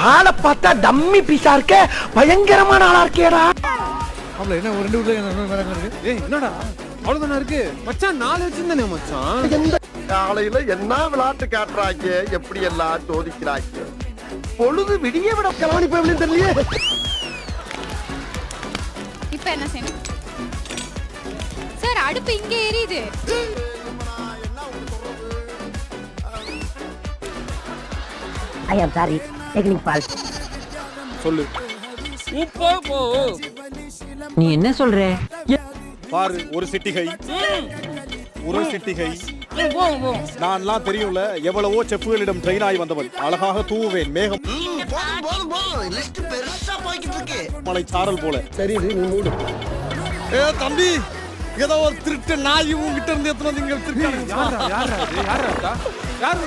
ஆளை பார்த்தா டம்மி பீஸா இருக்க, பயங்கரமான ஆளா இருக்கேடா. அவள என்ன ஒரு 2 வீட்ல இருக்கு. ஏய் என்னடா அவ்வளவுதானே இருக்கு மச்சான், 4 வச்சிருந்தானே மச்சான். காலையில என்ன விளையாட்டு காட்டுறாங்க, எப்படி எல்லாம் சோதிக்கிறாங்க. பொழுது விடிய விட கவனிப்பு தெரியலையே. இப்ப என்ன செய்யணும் சார்? அடுப்பு இங்க எரியுது. I am sorry, technical fault. சொல்லு. நீ என்ன சொல்ற? பாரு ஒரு சிட்டிகை, ஒரு சிட்டிகை. நான்லாம் தெரியும்ல, எவ்வளவோ செப்புகளிடம் ட்ரெயின் ஆகி வந்தவன். அழகாக தூவேன் மேகம் மலை சாரல் போல. சரி நீ மூடு. ஏ தம்பி, ஏதோ ஒரு திருட்டு நாய் உங்ககிட்ட இருந்து எத்தனை நீங்கள் திருட்டு. யாரா யாரா யாரா யாரா